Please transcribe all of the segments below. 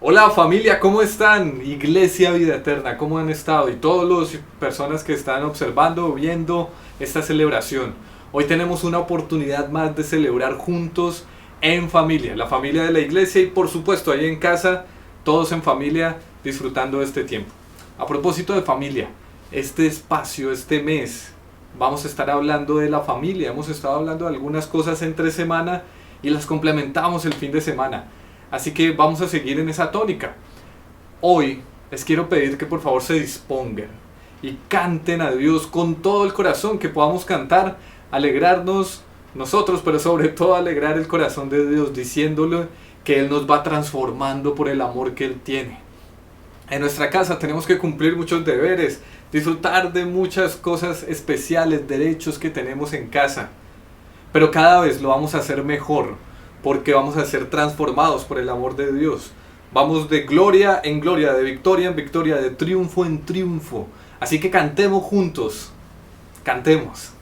Hola familia, ¿cómo están? Iglesia Vida Eterna, ¿cómo han estado? Y todas las personas que están observando o viendo esta celebración. Hoy tenemos una oportunidad más de celebrar juntos en familia, la familia de la iglesia y por supuesto ahí en casa, todos en familia disfrutando de este tiempo. A propósito de familia, este espacio, este mes, vamos a estar hablando de la familia. Hemos estado hablando de algunas cosas entre semana y las complementamos el fin de semana. Así que vamos a seguir en esa tónica. Hoy les quiero pedir que por favor se dispongan y canten a Dios con todo el corazón, que podamos cantar, alegrarnos nosotros, pero sobre todo alegrar el corazón de Dios, diciéndole que Él nos va transformando por el amor que Él tiene. En nuestra casa tenemos que cumplir muchos deberes, disfrutar de muchas cosas especiales, derechos que tenemos en casa, pero cada vez lo vamos a hacer mejor, porque vamos a ser transformados por el amor de Dios. Vamos de gloria en gloria, de victoria en victoria, de triunfo en triunfo. Así que cantemos juntos, cantemos.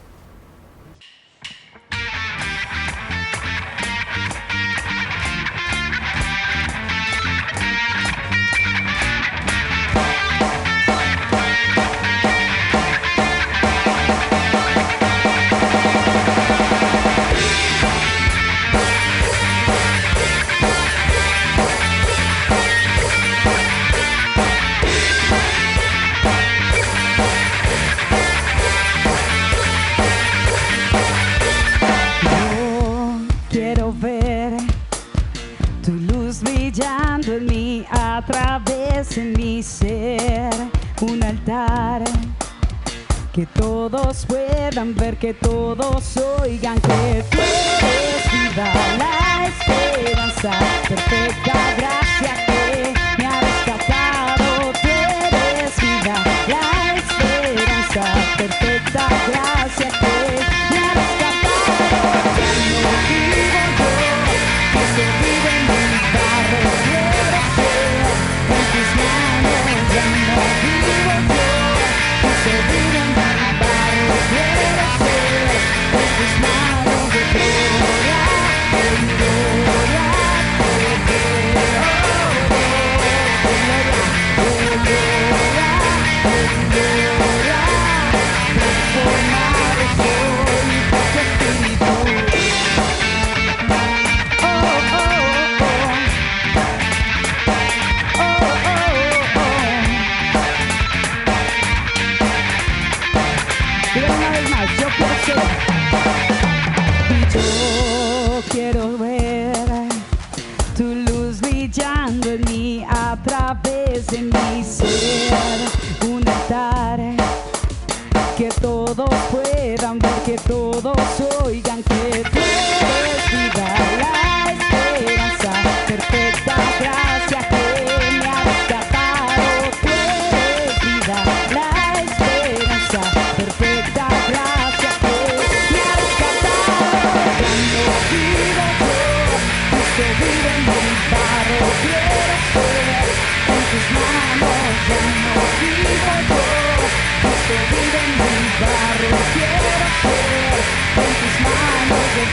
Quiero ver tu luz brillando en mí, a través de mi ser, un altar que todos puedan ver, que todos oigan que tú eres vida, la esperanza, perfecta gracia que me ha rescatado. Tú eres vida, la esperanza, perfecta gracia que me ha rescatado. Ya no vivo yo, Cristo vive en mi barro, quiero ser en tus manos. Ya no vivo yo, Cristo vive en mi barro, quiero ser en tus manos. De gloria en gloria, de gloria en gloria, transformado soy por tu espíritu. Dígalo una vez más, yo quiero ser. Y yo quiero ver tu luz brillando en mí, a través de mi ser, un altar que todos puedan ver, que todos oigan que tú eres vida, la esperanza, perfecta gracia que me ha rescatado. Tú eres vida, la esperanza, perfecta gracia que me ha rescatado. Ya no vivo yo, Cristo vive en mi barro, quiero ser en tus manos. Ya no vivo yo, Cristo vive en mi barro, quiero ser en tus manos. De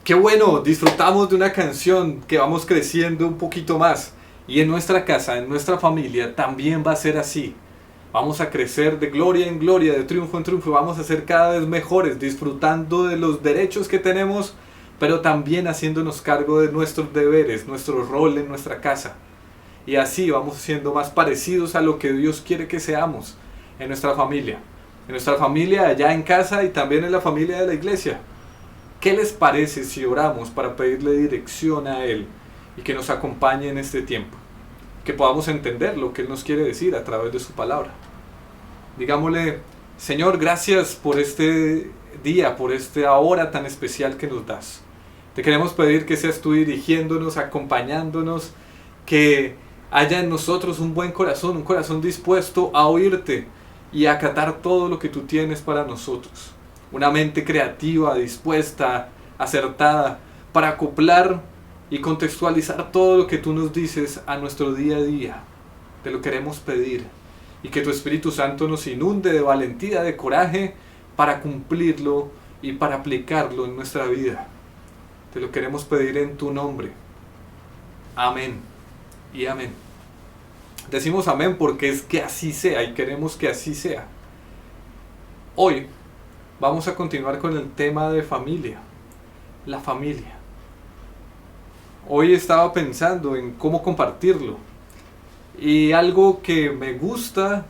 Qué bueno, disfrutamos de una canción que vamos creciendo un poquito más. Y en nuestra casa, en nuestra familia, también va a ser así. Vamos a crecer de gloria en gloria, de triunfo en triunfo. Vamos a ser cada vez mejores, disfrutando de los derechos que tenemos, pero también haciéndonos cargo de nuestros deberes, nuestro rol en nuestra casa. Y así vamos siendo más parecidos a lo que Dios quiere que seamos en nuestra familia. En nuestra familia allá en casa y también en la familia de la iglesia. ¿Qué les parece si oramos para pedirle dirección a Él y que nos acompañe en este tiempo? Que podamos entender lo que Él nos quiere decir a través de su palabra. Digámosle: Señor, gracias por este día, por esta hora tan especial que nos das. Te queremos pedir que seas tú dirigiéndonos, acompañándonos, que haya en nosotros un corazón dispuesto a oírte y a acatar todo lo que tú tienes para nosotros. Una mente creativa, dispuesta, acertada, para acoplar y contextualizar todo lo que tú nos dices a nuestro día a día. Te lo queremos pedir, y que tu Espíritu Santo nos inunde de valentía, de coraje, para cumplirlo y para aplicarlo en nuestra vida. Te lo queremos pedir en tu nombre. Amén y amén. Decimos amén porque es que así sea y queremos que así sea. Hoy vamos a continuar con el tema de familia, la familia. Hoy estaba pensando en cómo compartirlo, y algo que me gusta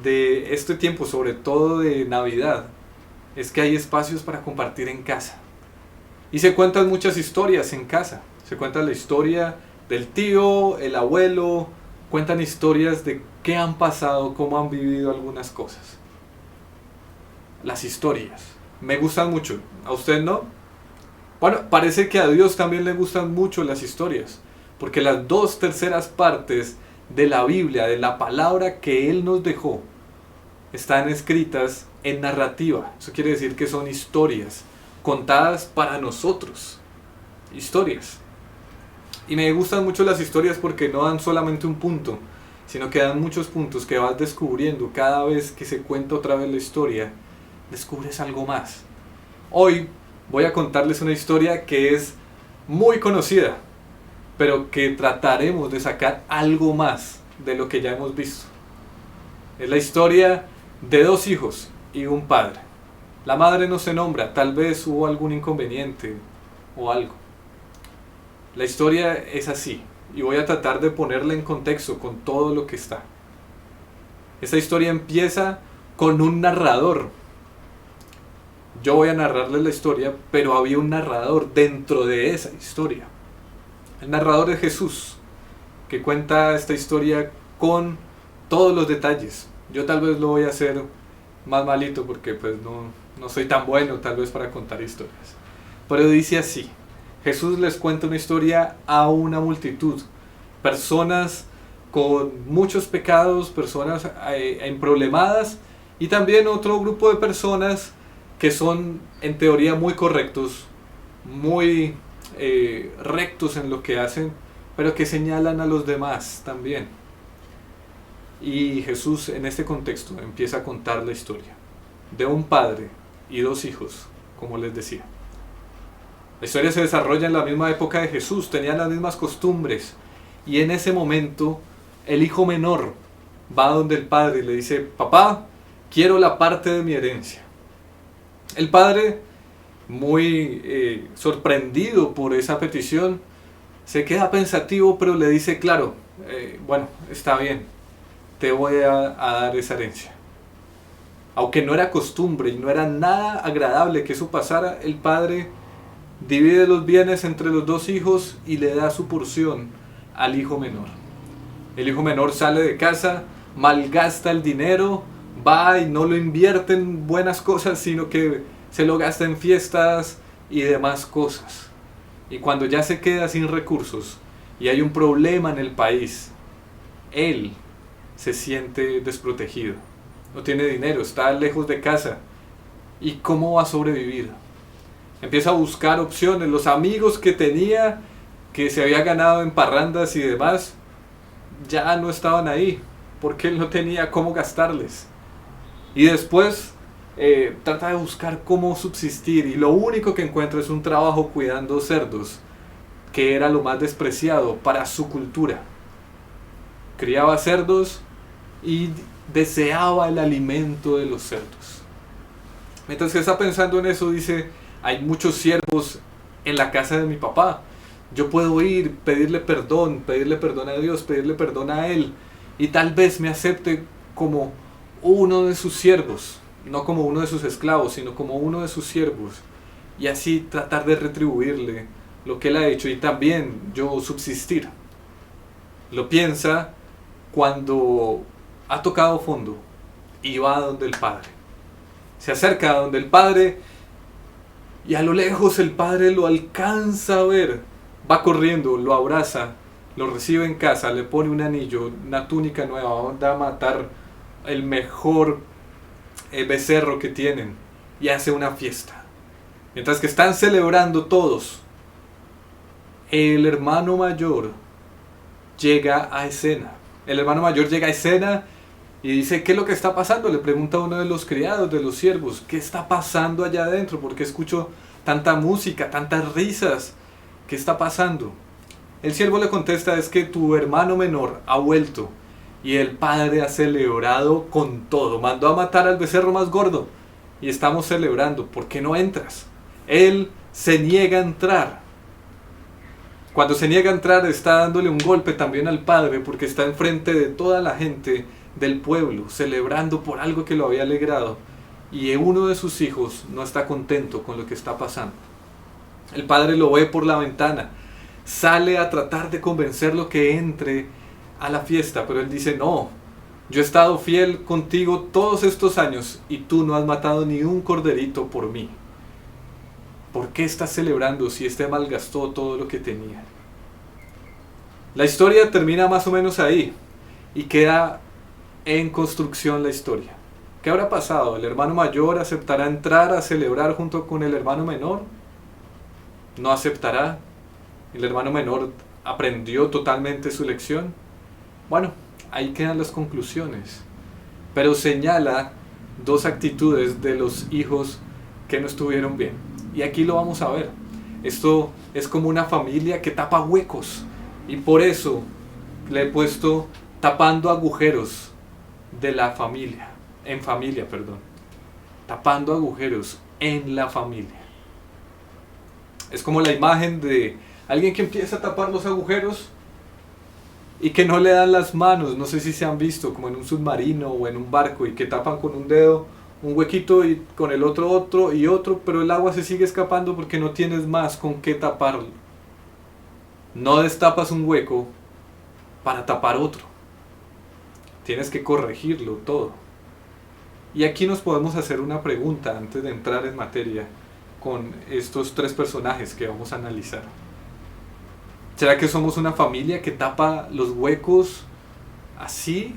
de este tiempo, sobre todo de Navidad, es que hay espacios para compartir en casa. Y se cuentan muchas historias en casa. Se cuenta la historia del tío, el abuelo, cuentan historias de qué han pasado, cómo han vivido algunas cosas. Las historias me gustan mucho. ¿A usted no? Bueno, parece que a Dios también le gustan mucho las historias, porque las 2/3 partes de la Biblia, de la palabra que Él nos dejó, están escritas en narrativa. Eso quiere decir que son historias contadas para nosotros. Historias. Y me gustan mucho las historias porque no dan solamente un punto, sino que dan muchos puntos que vas descubriendo cada vez que se cuenta otra vez la historia. Descubres algo más. Hoy voy a contarles una historia que es muy conocida, pero que trataremos de sacar algo más de lo que ya hemos visto. Es la historia de 2 hijos y un padre. La madre no se nombra, tal vez hubo algún inconveniente o algo. La historia es así, y voy a tratar de ponerla en contexto con todo lo que está. Esta historia empieza con un narrador. Yo voy a narrarles la historia, pero había un narrador dentro de esa historia. El narrador es Jesús, que cuenta esta historia con todos los detalles. Yo tal vez lo voy a hacer más malito porque pues no soy tan bueno tal vez para contar historias. Pero dice así: Jesús les cuenta una historia a una multitud, personas con muchos pecados, personas emproblemadas, y también otro grupo de personas que son en teoría muy correctos, muy rectos en lo que hacen, pero que señalan a los demás también. Y Jesús en este contexto empieza a contar la historia de un padre y 2 hijos, como les decía. La historia se desarrolla en la misma época de Jesús, tenían las mismas costumbres, y en ese momento el hijo menor va donde el padre y le dice: papá, quiero la parte de mi herencia. El padre, muy sorprendido por esa petición, se queda pensativo, pero le dice: claro, bueno, está bien, te voy a dar esa herencia. Aunque no era costumbre y no era nada agradable que eso pasara, el padre divide los bienes entre los 2 hijos y le da su porción al hijo menor. El hijo menor sale de casa, malgasta el dinero, va y no lo invierte en buenas cosas, sino que se lo gasta en fiestas y demás cosas. Y cuando ya se queda sin recursos y hay un problema en el país, él se siente desprotegido. No tiene dinero, está lejos de casa. ¿Y cómo va a sobrevivir? Empieza a buscar opciones. Los amigos que tenía, que se había ganado en parrandas y demás, ya no estaban ahí, porque él no tenía cómo gastarles. Y después trata de buscar cómo subsistir y lo único que encuentra es un trabajo cuidando cerdos, que era lo más despreciado para su cultura. Criaba cerdos y deseaba el alimento de los cerdos. Mientras que está pensando en eso, dice, hay muchos siervos en la casa de mi papá. Yo puedo ir, pedirle perdón a Dios, pedirle perdón a Él, y tal vez me acepte como uno de sus siervos, no como uno de sus esclavos, sino como uno de sus siervos, y así tratar de retribuirle lo que Él ha hecho y también yo subsistir. Lo piensa cuando ha tocado fondo y va donde el Padre. Se acerca a donde el Padre y a lo lejos el Padre lo alcanza a ver. Va corriendo, lo abraza, lo recibe en casa, le pone un anillo, una túnica nueva, va a matar el mejor becerro que tienen y hace una fiesta. Mientras que están celebrando todos, el hermano mayor llega a escena. El hermano mayor llega a escena y dice, ¿qué es lo que está pasando? Le pregunta a uno de los criados, de los siervos, ¿qué está pasando allá adentro? ¿Por qué escucho tanta música, tantas risas? ¿Qué está pasando? El siervo le contesta, es que tu hermano menor ha vuelto y el padre ha celebrado con todo. Mandó a matar al becerro más gordo y estamos celebrando. ¿Por qué no entras? Él se niega a entrar. Cuando se niega a entrar está dándole un golpe también al padre porque está enfrente de toda la gente del pueblo celebrando por algo que lo había alegrado y uno de sus hijos no está contento con lo que está pasando. El padre lo ve por la ventana, sale a tratar de convencerlo que entre a la fiesta, pero él dice, no, yo he estado fiel contigo todos estos años y tú no has matado ni un corderito por mí. ¿Por qué estás celebrando si este malgastó todo lo que tenía? La historia termina más o menos ahí y queda en construcción la historia. ¿Qué habrá pasado? ¿El hermano mayor aceptará entrar a celebrar junto con el hermano menor? ¿No aceptará? ¿El hermano menor aprendió totalmente su lección? Bueno, ahí quedan las conclusiones. Pero señala dos actitudes de los hijos que no estuvieron bien. Y aquí lo vamos a ver. Esto es como una familia que tapa huecos. Y por eso le he puesto tapando agujeros de la familia. En familia, perdón. Tapando agujeros en la familia. Es como la imagen de alguien que empieza a tapar los agujeros y que no le dan las manos. No sé si se han visto como en un submarino o en un barco y que tapan con un dedo un huequito y con el otro y otro, pero el agua se sigue escapando porque no tienes más con qué taparlo. No destapas un hueco para tapar otro. Tienes que corregirlo todo. Y aquí nos podemos hacer una pregunta antes de entrar en materia con estos tres personajes que vamos a analizar. ¿Será que somos una familia que tapa los huecos así?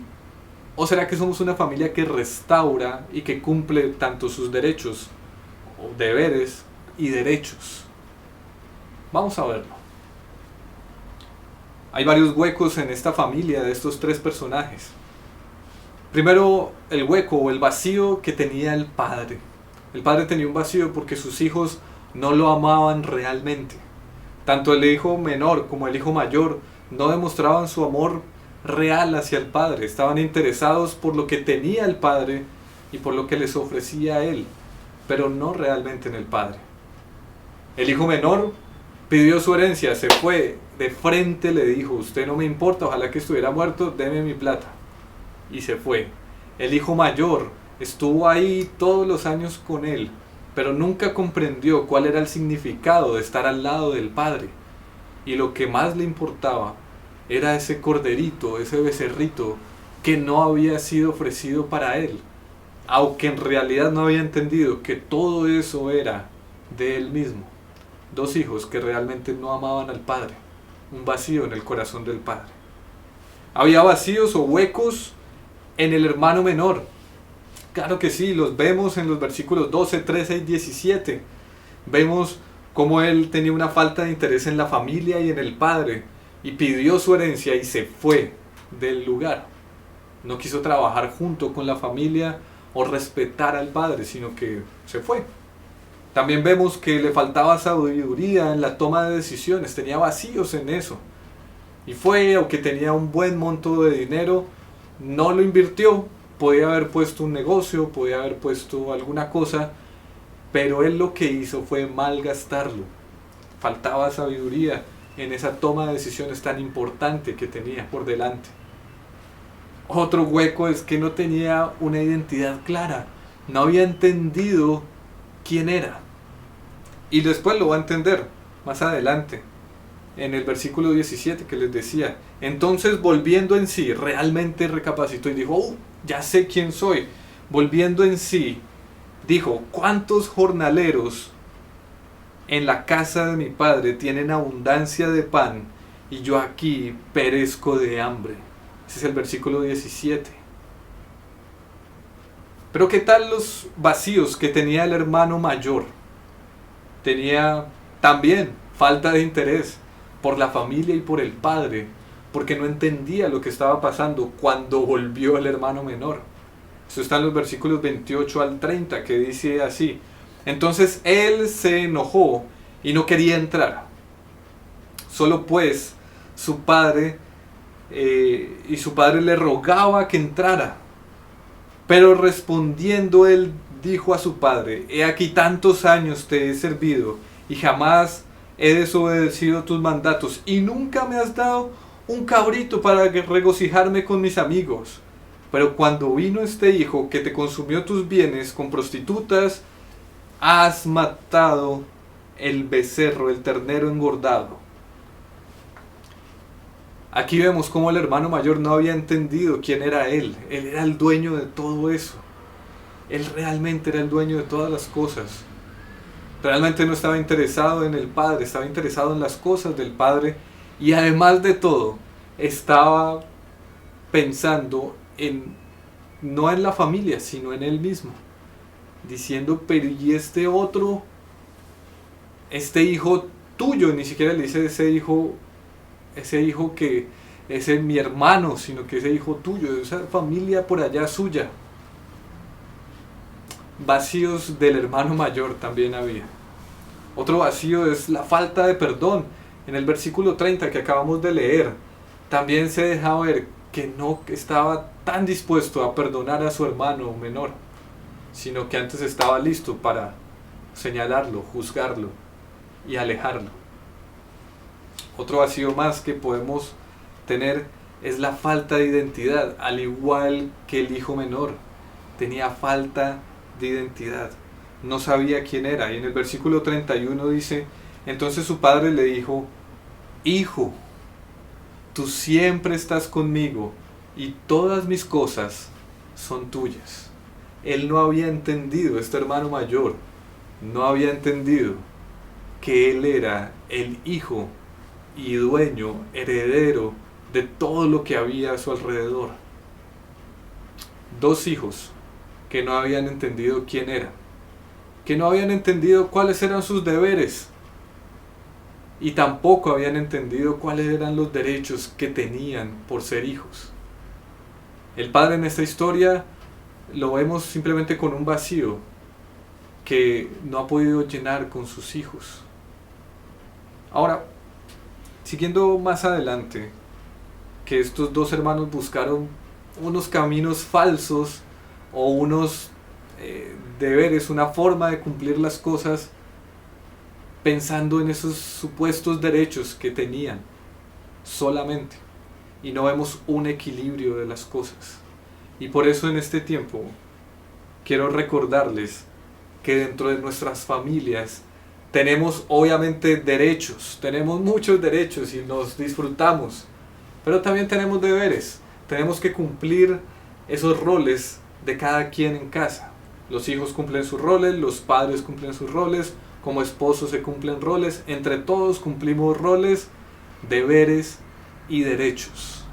¿O será que somos una familia que restaura y que cumple tanto sus derechos, o deberes y derechos? Vamos a verlo. Hay varios huecos en esta familia de estos tres personajes. Primero, el hueco o el vacío que tenía el padre. El padre tenía un vacío porque sus hijos no lo amaban realmente. Tanto el hijo menor como el hijo mayor no demostraban su amor real hacia el padre. Estaban interesados por lo que tenía el padre y por lo que les ofrecía a él, pero no realmente en el padre. El hijo menor pidió su herencia, se fue, de frente le dijo, usted no me importa, ojalá que estuviera muerto, deme mi plata. Y se fue. El hijo mayor estuvo ahí todos los años con él, pero nunca comprendió cuál era el significado de estar al lado del padre. Y lo que más le importaba era ese corderito, ese becerrito que no había sido ofrecido para él, aunque en realidad no había entendido que todo eso era de él mismo. Dos hijos que realmente no amaban al padre, un vacío en el corazón del padre. Había vacíos o huecos en el hermano menor. Claro que sí, los vemos en los versículos 12, 13 y 17. Vemos cómo él tenía una falta de interés en la familia y en el padre, y pidió su herencia y se fue del lugar. No quiso trabajar junto con la familia o respetar al padre, sino que se fue. También vemos que le faltaba sabiduría en la toma de decisiones, tenía vacíos en eso. Y fue, aunque tenía un buen monto de dinero, no lo invirtió. Podía haber puesto un negocio, podía haber puesto alguna cosa, pero él lo que hizo fue malgastarlo. Faltaba sabiduría en esa toma de decisiones tan importante que tenía por delante. Otro hueco es que no tenía una identidad clara, no había entendido quién era. Y después lo va a entender más adelante, en el versículo 17 que les decía. Entonces, volviendo en sí, realmente recapacitó y dijo, ya sé quién soy. Volviendo en sí, dijo, ¿cuántos jornaleros en la casa de mi padre tienen abundancia de pan y yo aquí perezco de hambre? Ese es el versículo 17. Pero ¿qué tal los vacíos que tenía el hermano mayor? Tenía también falta de interés por la familia y por el padre, porque no entendía lo que estaba pasando cuando volvió el hermano menor. Eso está en los versículos 28 al 30, que dice así: entonces él se enojó y no quería entrar. Solo pues su padre le rogaba que entrara. Pero respondiendo él dijo a su padre: he aquí tantos años te he servido y jamás he desobedecido tus mandatos y nunca me has dado un cabrito para regocijarme con mis amigos. Pero cuando vino este hijo que te consumió tus bienes con prostitutas, has matado el becerro, el ternero engordado. Aquí vemos cómo el hermano mayor no había entendido quién era él. Él era el dueño de todo eso. Él realmente era el dueño de todas las cosas. Realmente no estaba interesado en el padre, estaba interesado en las cosas del padre. Y además de todo, estaba pensando no en la familia, sino en él mismo. Diciendo, pero ¿y este otro? Este hijo tuyo, ni siquiera le dice ese hijo que es mi hermano, sino que ese hijo tuyo, de esa familia por allá suya. Vacíos del hermano mayor también había. Otro vacío es la falta de perdón. En el versículo 30 que acabamos de leer, también se deja ver que no estaba tan dispuesto a perdonar a su hermano menor, sino que antes estaba listo para señalarlo, juzgarlo y alejarlo. Otro vacío más que podemos tener es la falta de identidad, al igual que el hijo menor. Tenía falta de identidad, no sabía quién era. Y en el versículo 31 dice: entonces su padre le dijo: hijo, tú siempre estás conmigo y todas mis cosas son tuyas. Él no había entendido, este hermano mayor no había entendido que él era el hijo y dueño, heredero de todo lo que había a su alrededor. Dos hijos que no habían entendido quién era, que no habían entendido cuáles eran sus deberes y tampoco habían entendido cuáles eran los derechos que tenían por ser hijos. El padre en esta historia lo vemos simplemente con un vacío que no ha podido llenar con sus hijos. Ahora, siguiendo más adelante, que estos dos hermanos buscaron unos caminos falsos o unos deberes, una forma de cumplir las cosas pensando en esos supuestos derechos que tenían solamente, y no vemos un equilibrio de las cosas. Y por eso en este tiempo quiero recordarles que dentro de nuestras familias tenemos obviamente derechos, tenemos muchos derechos y nos disfrutamos, pero también tenemos deberes. Tenemos que cumplir esos roles de cada quien en casa. Los hijos cumplen sus roles, los padres cumplen sus roles, como esposos se cumplen roles, entre todos cumplimos roles, deberes y derechos.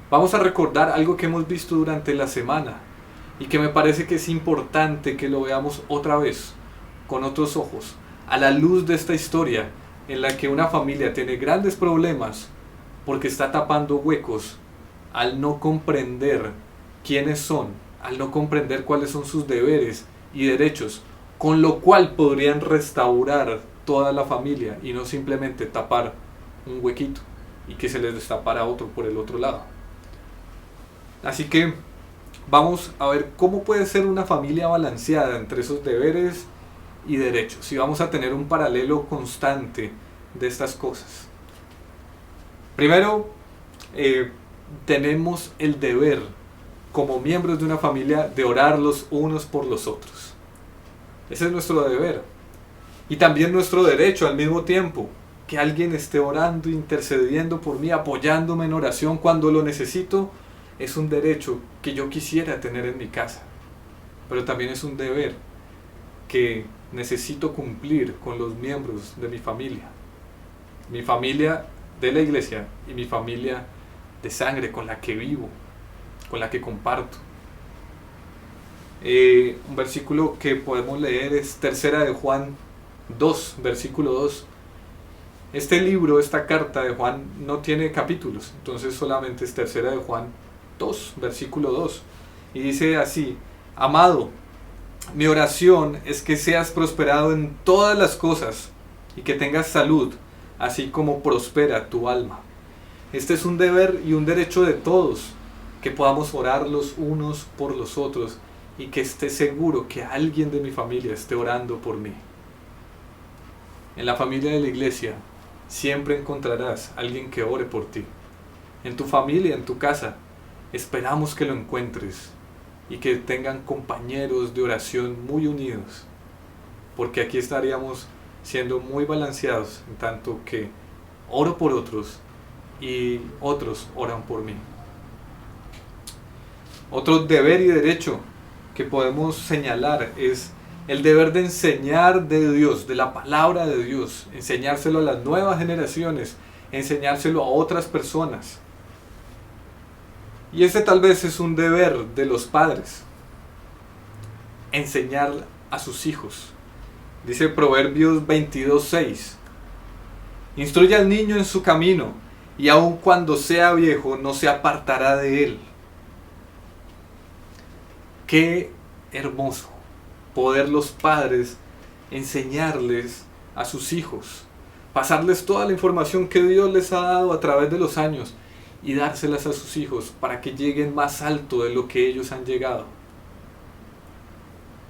Vamos a recordar algo que hemos visto durante la semana y que me parece que es importante que lo veamos otra vez, con otros ojos, a la luz de esta historia en la que una familia tiene grandes problemas porque está tapando huecos al no comprender quiénes son al no comprender cuáles son sus deberes y derechos, con lo cual podrían restaurar toda la familia y no simplemente tapar un huequito y que se les destapara otro por el otro lado. Así que vamos a ver cómo puede ser una familia balanceada entre esos deberes y derechos, y vamos a tener un paralelo constante de estas cosas. Primero, tenemos el deber como miembros de una familia de orar los unos por los otros. Ese es nuestro deber. Y también nuestro derecho al mismo tiempo. Que alguien esté orando, intercediendo por mí, apoyándome en oración cuando lo necesito, es un derecho que yo quisiera tener en mi casa. Pero también es un deber que necesito cumplir con los miembros de mi familia. Mi familia de la iglesia y mi familia de sangre con la que vivo, con la que comparto. Un versículo que podemos leer es 3 de Juan 2, versículo 2. Este libro, esta carta de Juan no tiene capítulos, entonces solamente es 3 de Juan 2, versículo 2. Y dice así: amado, mi oración es que seas prosperado en todas las cosas y que tengas salud, así como prospera tu alma. Este es un deber y un derecho de todos, que podamos orar los unos por los otros y que esté seguro que alguien de mi familia esté orando por mí. En la familia de la iglesia siempre encontrarás a alguien que ore por ti. En tu familia, en tu casa, esperamos que lo encuentres y que tengan compañeros de oración muy unidos, porque aquí estaríamos siendo muy balanceados en tanto que oro por otros y otros oran por mí. Otro deber y derecho que podemos señalar es el deber de enseñar de Dios, de la palabra de Dios, enseñárselo a las nuevas generaciones, enseñárselo a otras personas. Y ese tal vez es un deber de los padres, enseñar a sus hijos. Dice Proverbios 22:6, instruye al niño en su camino, y aun cuando sea viejo no se apartará de él. Qué hermoso poder los padres enseñarles a sus hijos, pasarles toda la información que Dios les ha dado a través de los años y dárselas a sus hijos para que lleguen más alto de lo que ellos han llegado.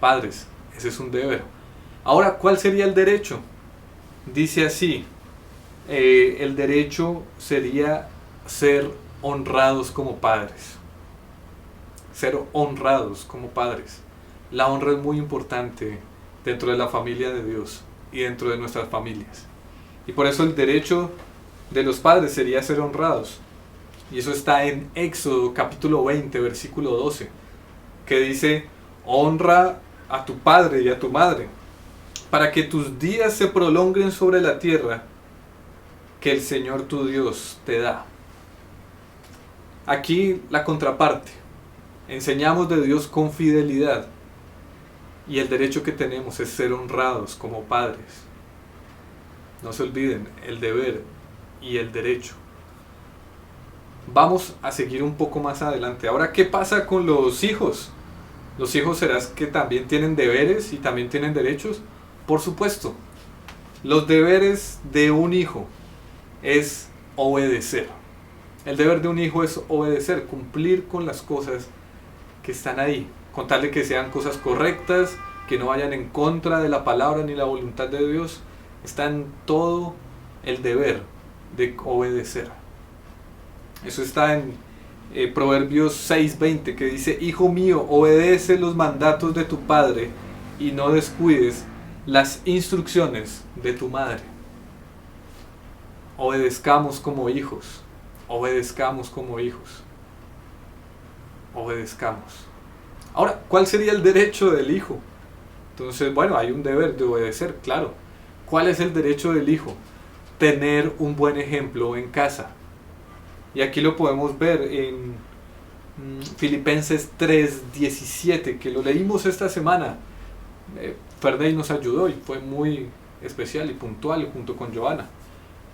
Padres, ese es un deber. Ahora, ¿cuál sería el derecho? Dice así, el derecho sería ser honrados como padres. Ser honrados como padres. La honra es muy importante dentro de la familia de Dios y dentro de nuestras familias. Y por eso el derecho de los padres sería ser honrados. Y eso está en Éxodo capítulo 20, versículo 12, que dice: honra a tu padre y a tu madre, para que tus días se prolonguen sobre la tierra que el Señor tu Dios te da. Aquí la contraparte. Enseñamos de Dios con fidelidad y el derecho que tenemos es ser honrados como padres. No se olviden el deber y el derecho. Vamos a seguir un poco más adelante. Ahora, ¿qué pasa con los hijos? ¿Los hijos será que también tienen deberes y también tienen derechos? Por supuesto. Los deberes de un hijo es obedecer. El deber de un hijo es obedecer, cumplir con las cosas que están ahí, contarle que sean cosas correctas, que no vayan en contra de la palabra ni la voluntad de Dios. Está en todo el deber de obedecer. Eso está en Proverbios 6:20, que dice: hijo mío, obedece los mandatos de tu padre y no descuides las instrucciones de tu madre. Obedezcamos como hijos. Obedezcamos como hijos. Obedezcamos. Ahora, ¿cuál sería el derecho del hijo? Entonces, bueno, hay un deber de obedecer, claro. ¿Cuál es el derecho del hijo? Tener un buen ejemplo en casa. Y aquí lo podemos ver en Filipenses 3:17, que lo leímos esta semana. Ferdey nos ayudó y fue muy especial y puntual junto con Joana.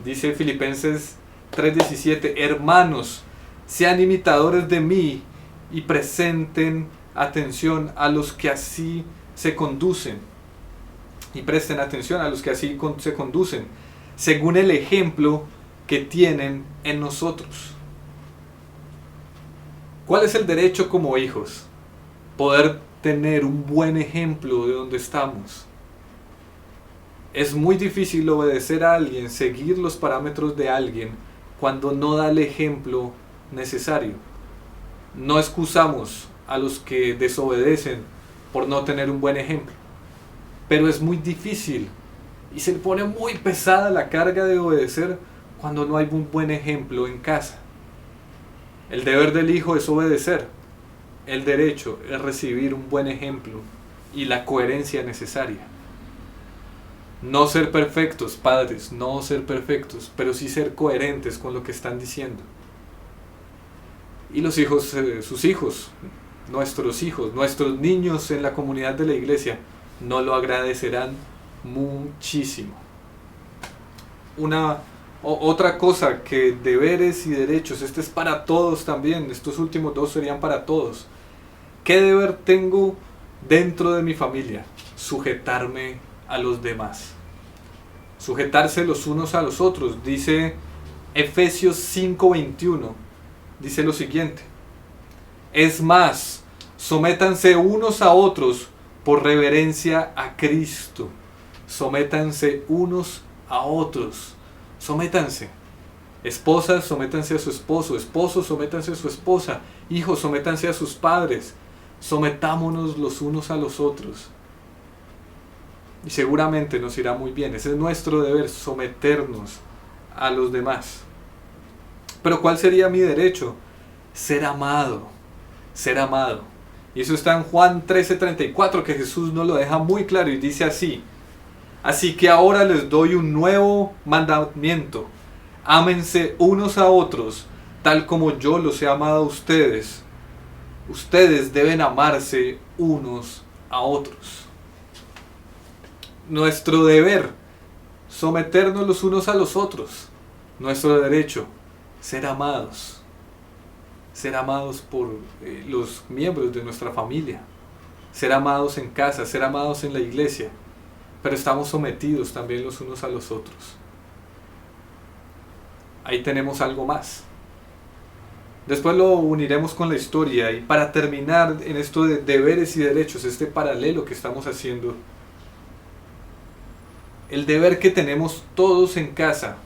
Dice Filipenses 3:17, hermanos, sean imitadores de mí y presenten atención a los que así se conducen. Y presten atención a los que así se conducen, según el ejemplo que tienen en nosotros. ¿Cuál es el derecho como hijos? Poder tener un buen ejemplo de donde estamos. Es muy difícil obedecer a alguien, seguir los parámetros de alguien, cuando no da el ejemplo necesario. No excusamos a los que desobedecen por no tener un buen ejemplo. Pero es muy difícil y se le pone muy pesada la carga de obedecer cuando no hay un buen ejemplo en casa. El deber del hijo es obedecer. El derecho es recibir un buen ejemplo y la coherencia necesaria. No ser perfectos, padres, no ser perfectos, pero sí ser coherentes con lo que están diciendo. Y los hijos, sus hijos, nuestros niños en la comunidad de la iglesia, no lo agradecerán muchísimo. Otra cosa que deberes y derechos, este es para todos también, estos últimos dos serían para todos. ¿Qué deber tengo dentro de mi familia? Sujetarme a los demás. Sujetarse los unos a los otros. Dice Efesios 5:21, dice lo siguiente: es más, sométanse unos a otros por reverencia a Cristo. Sométanse unos a otros. Sométanse. Esposas, sométanse a su esposo. Esposos, sométanse a su esposa. Hijos, sométanse a sus padres. Sometámonos los unos a los otros. Y seguramente nos irá muy bien. Ese es nuestro deber, someternos a los demás. Pero ¿cuál sería mi derecho? Ser amado. Ser amado. Y eso está en Juan 13:34, que Jesús nos lo deja muy claro y dice así: así que ahora les doy un nuevo mandamiento. Ámense unos a otros, tal como yo los he amado a ustedes. Ustedes deben amarse unos a otros. Nuestro deber, someternos los unos a los otros. Nuestro derecho, ser amados. Ser amados por los miembros de nuestra familia. Ser amados en casa, ser amados en la iglesia. Pero estamos sometidos también los unos a los otros. Ahí tenemos algo más. Después lo uniremos con la historia. Y para terminar en esto de deberes y derechos, este paralelo que estamos haciendo, el deber que tenemos todos en casa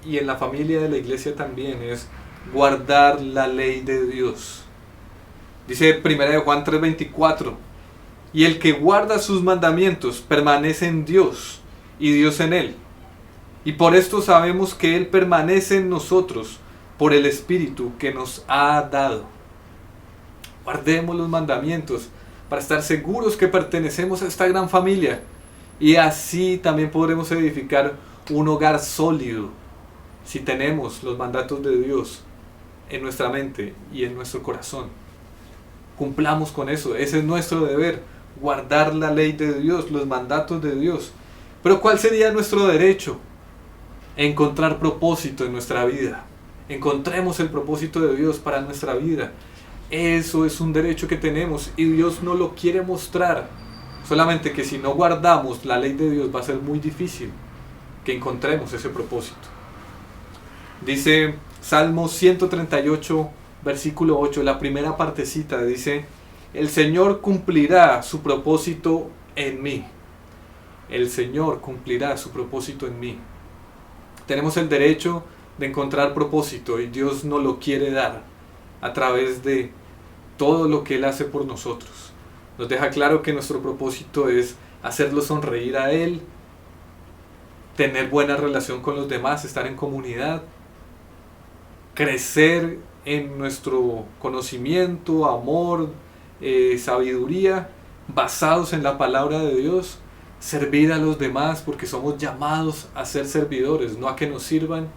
y en la familia de la iglesia también es guardar la ley de Dios. Dice 1 Juan 3:24: y el que guarda sus mandamientos permanece en Dios y Dios en él. Y por esto sabemos que Él permanece en nosotros por el Espíritu que nos ha dado. Guardemos los mandamientos para estar seguros que pertenecemos a esta gran familia. Y así también podremos edificar un hogar sólido si tenemos los mandatos de Dios en nuestra mente y en nuestro corazón. Cumplamos con eso, ese es nuestro deber, guardar la ley de Dios, los mandatos de Dios. Pero ¿cuál sería nuestro derecho? Encontrar propósito en nuestra vida. Encontremos el propósito de Dios para nuestra vida. Eso es un derecho que tenemos y Dios no lo quiere mostrar. Solamente que si no guardamos la ley de Dios va a ser muy difícil que encontremos ese propósito. Dice Salmo 138, versículo 8, la primera partecita, dice: el Señor cumplirá su propósito en mí. El Señor cumplirá su propósito en mí. Tenemos el derecho de encontrar propósito y Dios nos lo quiere dar a través de todo lo que Él hace por nosotros. Nos deja claro que nuestro propósito es hacerlo sonreír a Él, tener buena relación con los demás, estar en comunidad, crecer en nuestro conocimiento, amor, sabiduría, basados en la palabra de Dios, servir a los demás porque somos llamados a ser servidores, no a que nos sirvan,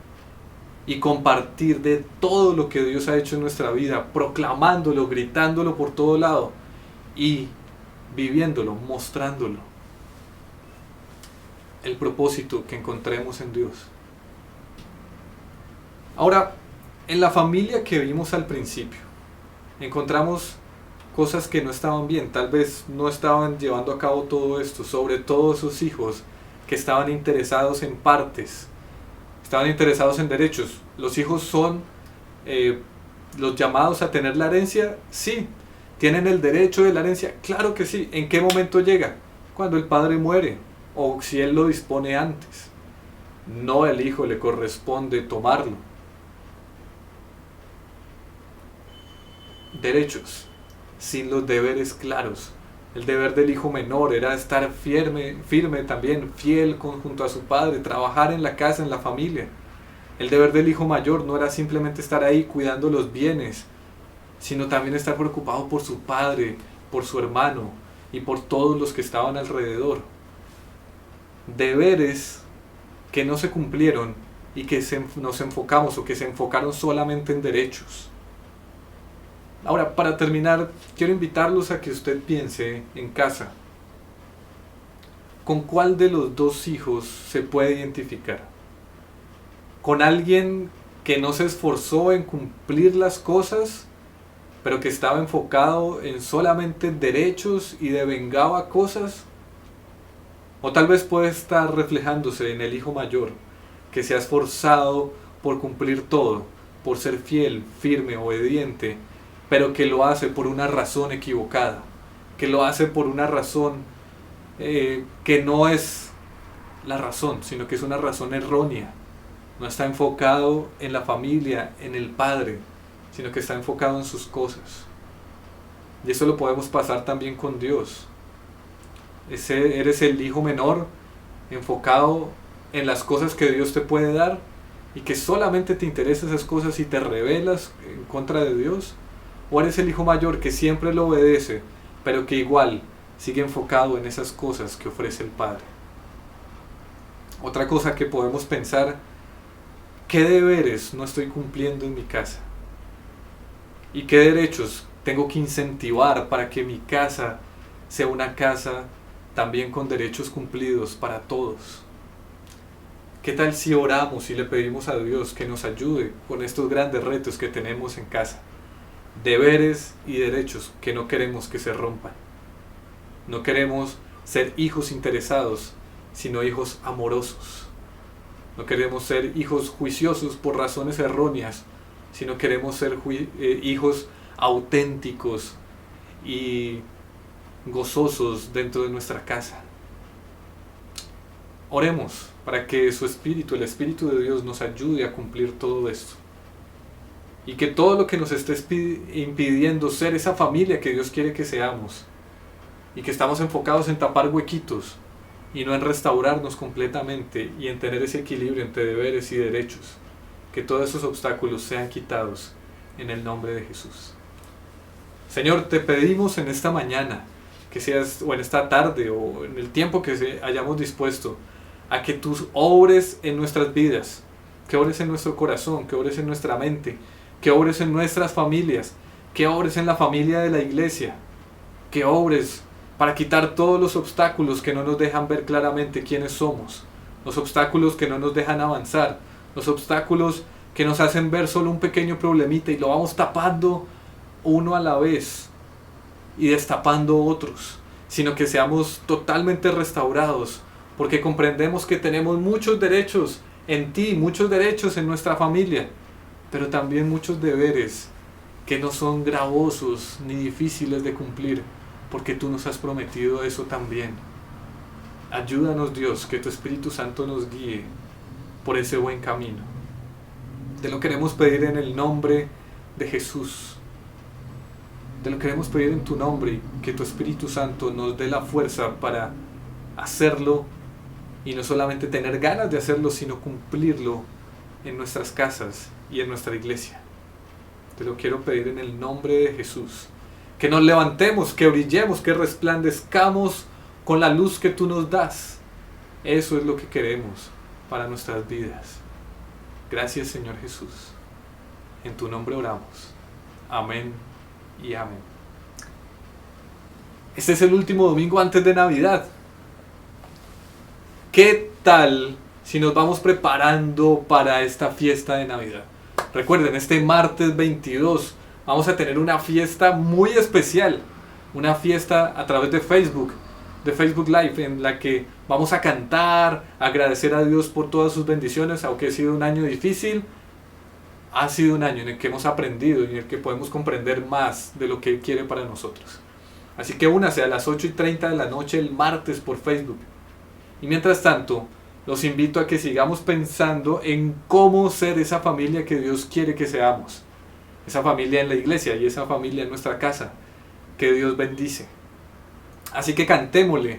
y compartir de todo lo que Dios ha hecho en nuestra vida, proclamándolo, gritándolo por todo lado y viviéndolo, mostrándolo. El propósito que encontremos en Dios. Ahora, en la familia que vimos al principio, encontramos cosas que no estaban bien, tal vez no estaban llevando a cabo todo esto, sobre todo esos hijos que estaban interesados en partes, estaban interesados en derechos. Los hijos son los llamados a tener la herencia, sí. ¿Tienen el derecho de la herencia? Claro que sí. ¿En qué momento llega? Cuando el padre muere, o si él lo dispone antes. No, el hijo le corresponde tomarlo. Derechos, sin los deberes claros. El deber del hijo menor era estar firme también, fiel junto a su padre, trabajar en la casa, en la familia. El deber del hijo mayor no era simplemente estar ahí cuidando los bienes, sino también estar preocupado por su padre, por su hermano y por todos los que estaban alrededor. Deberes que no se cumplieron y que nos enfocamos o que se enfocaron solamente en derechos. Ahora, para terminar, quiero invitarlos a que usted piense en casa. ¿Con cuál de los dos hijos se puede identificar? ¿Con alguien que no se esforzó en cumplir las cosas, pero que estaba enfocado en solamente derechos y devengaba cosas? O tal vez puede estar reflejándose en el hijo mayor, que se ha esforzado por cumplir todo, por ser fiel, firme, obediente, pero que lo hace por una razón equivocada, que lo hace por una razón que no es la razón, sino que es una razón errónea. No está enfocado en la familia, en el padre, sino que está enfocado en sus cosas. Y eso lo podemos pasar también con Dios. Eres el hijo menor, enfocado en las cosas que Dios te puede dar, y que solamente te interesan esas cosas y te rebelas en contra de Dios. O eres el hijo mayor que siempre lo obedece, pero que igual sigue enfocado en esas cosas que ofrece el Padre. Otra cosa que podemos pensar: ¿qué deberes no estoy cumpliendo en mi casa? ¿Y qué derechos tengo que incentivar para que mi casa sea una casa también con derechos cumplidos para todos? ¿Qué tal si oramos y le pedimos a Dios que nos ayude con estos grandes retos que tenemos en casa? Deberes y derechos que no queremos que se rompan. No queremos ser hijos interesados, sino hijos amorosos. No queremos ser hijos juiciosos por razones erróneas, sino queremos ser hijos auténticos y gozosos dentro de nuestra casa. Oremos para que su Espíritu, el Espíritu de Dios, nos ayude a cumplir todo esto. Y que todo lo que nos esté impidiendo ser esa familia que Dios quiere que seamos, y que estamos enfocados en tapar huequitos y no en restaurarnos completamente y en tener ese equilibrio entre deberes y derechos, que todos esos obstáculos sean quitados en el nombre de Jesús. Señor, te pedimos en esta mañana, que seas, o en esta tarde, o en el tiempo que hayamos dispuesto, a que tú obres en nuestras vidas, que obres en nuestro corazón, que obres en nuestra mente, que obres en nuestras familias, que obres en la familia de la iglesia, que obres para quitar todos los obstáculos que no nos dejan ver claramente quiénes somos, los obstáculos que no nos dejan avanzar, los obstáculos que nos hacen ver solo un pequeño problemita y lo vamos tapando uno a la vez y destapando otros, sino que seamos totalmente restaurados, porque comprendemos que tenemos muchos derechos en ti, muchos derechos en nuestra familia, pero también muchos deberes que no son gravosos ni difíciles de cumplir, porque tú nos has prometido eso también. Ayúdanos, Dios, que tu Espíritu Santo nos guíe por ese buen camino. Te lo queremos pedir en el nombre de Jesús. Te lo queremos pedir en tu nombre, y que tu Espíritu Santo nos dé la fuerza para hacerlo, y no solamente tener ganas de hacerlo, sino cumplirlo en nuestras casas y en nuestra iglesia. Te lo quiero pedir en el nombre de Jesús. Que nos levantemos, que brillemos, que resplandezcamos con la luz que tú nos das. Eso es lo que queremos para nuestras vidas. Gracias, Señor Jesús. En tu nombre oramos. Amén y amén. Este es el último domingo antes de Navidad. ¿Qué tal si nos vamos preparando para esta fiesta de Navidad? Recuerden, este martes 22 Vamos a tener una fiesta muy especial, una fiesta a través de Facebook Live, en la que vamos a cantar, agradecer a Dios por todas sus bendiciones. Aunque ha sido un año difícil, ha sido un año en el que hemos aprendido y en el que podemos comprender más de lo que Él quiere para nosotros. Así que únase a las 8:30 de la noche el martes por Facebook. Y mientras tanto, los invito a que sigamos pensando en cómo ser esa familia que Dios quiere que seamos. Esa familia en la iglesia y esa familia en nuestra casa que Dios bendice. Así que cantémosle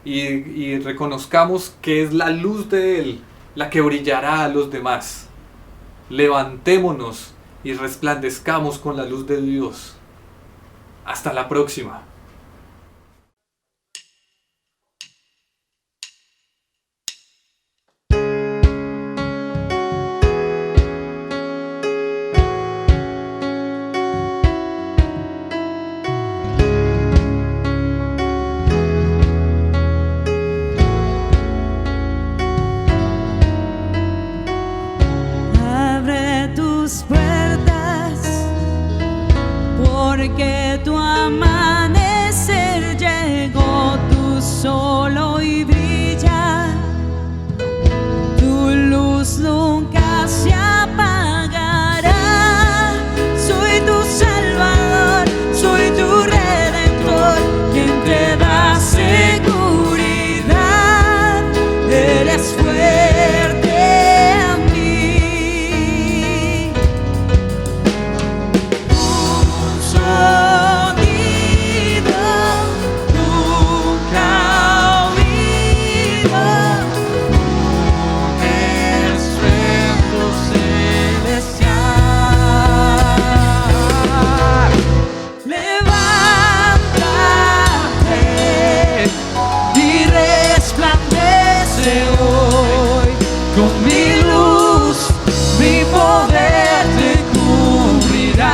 y reconozcamos que es la luz de Él la que brillará a los demás. Levantémonos y resplandezcamos con la luz de Dios. Hasta la próxima. Abre tus puertas, porque tu amanecer llegó, tú solo y brilla, tu luz nunca se apagará. Soy tu Salvador, soy tu Redentor, quien te da seguridad. Eres fuerte en mí. Un sonido nunca oído, un estruendo celestial. Levántate y resplandece hoy, con mi luz, mi poder te cubrirá.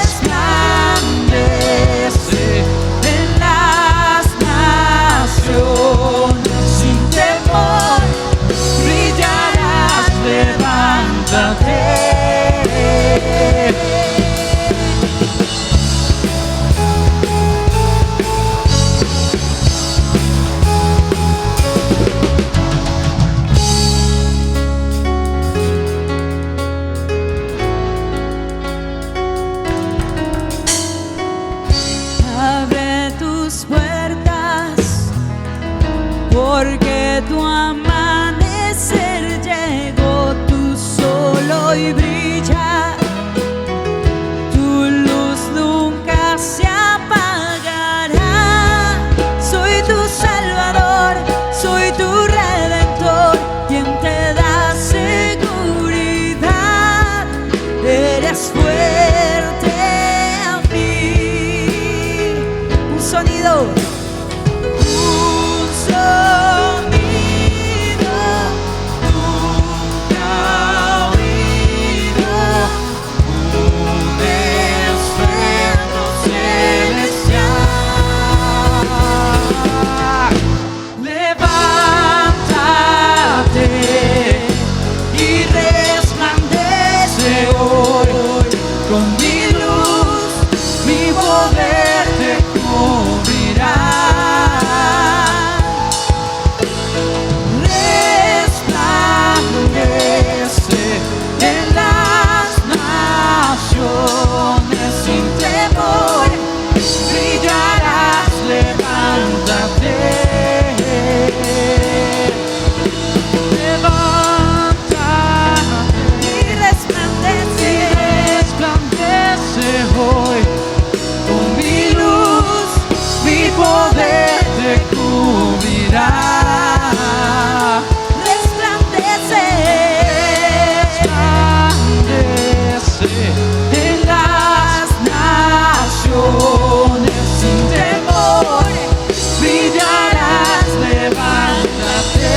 Resplandece en las naciones, sin temor brillarás, levántate. Abre tus puertas, porque tu amanecer llegó, tú solo y brilla, tu luz nunca se apagará. Soy tu Salvador, soy tu Redentor, quien te da seguridad. Eres fuerte en mí. Un sonido nunca oído, un estruendo celestial. Levántate y resplandece hoy, con mi luz, mi poder te cubrirá. Resplandece en las naciones, sin temor brillarás, levántate. Levántate y resplandece hoy, con mi luz, mi poder te cubrirá. Resplandece en las naciones, sin temor brillarás, levántate.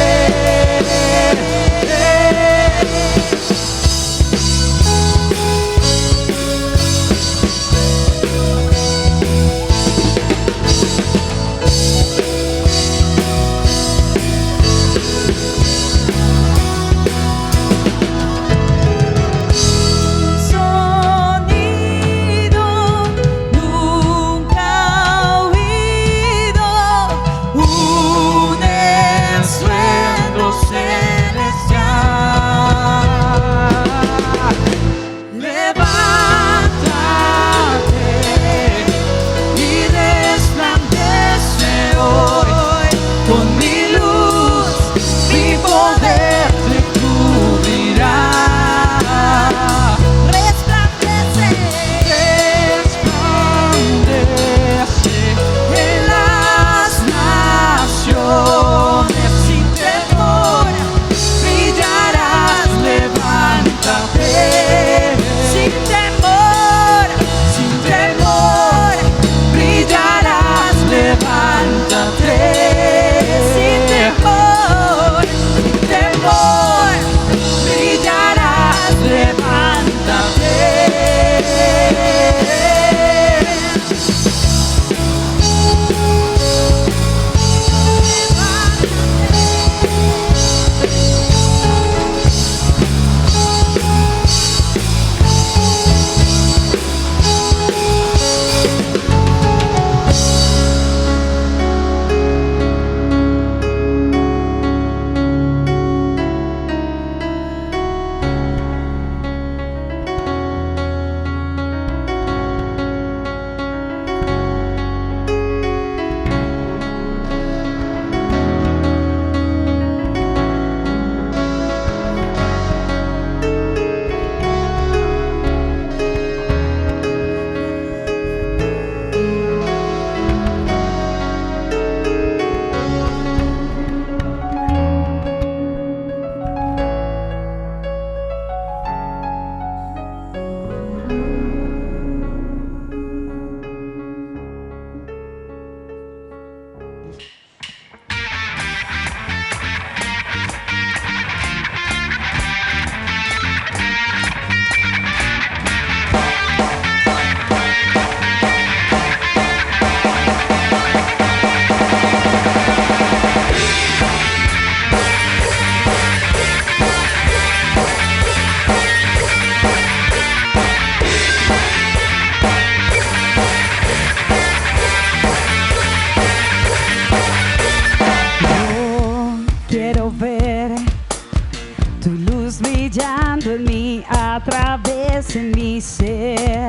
atravesen mi ser,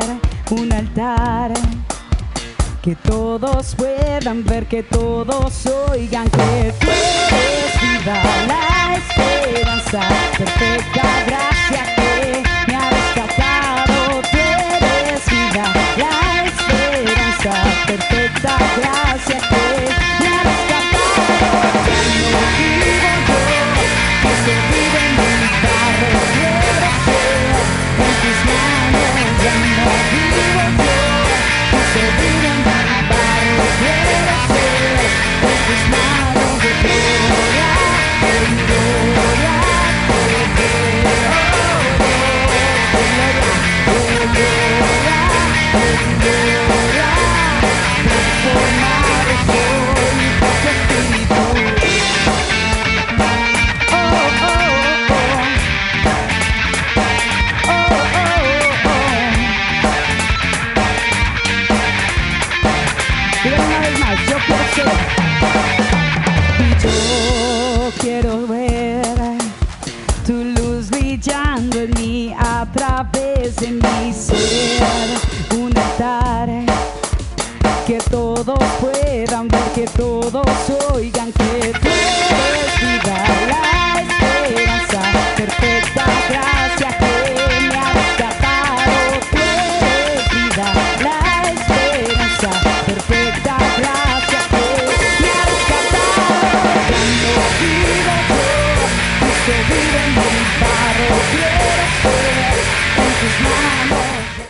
un altar. Que todos puedan ver, que todos oigan que tú eres vida, la esperanza, perfecta gracia que me ha rescatado. Tú eres vida, la esperanza, perfecta gracia que me ha rescatado. Ya no vivo yo, que se vive en mi barro, quiero ser en tus manos. Ya no vivo yo, que se vive en mi barro, quiero ser en tus manos. De gloria en gloria, de gloria en gloria, transformado soy por tu espíritu. Oh, oh, oh, oh, oh, oh. Díganme una vez más, yo quiero ser. Y yo quiero ver tu luz brillando en mí, a través de mi ser, un altar. Que todos puedan ver, que todos oigan que tú eres vida, la esperanza, perfecta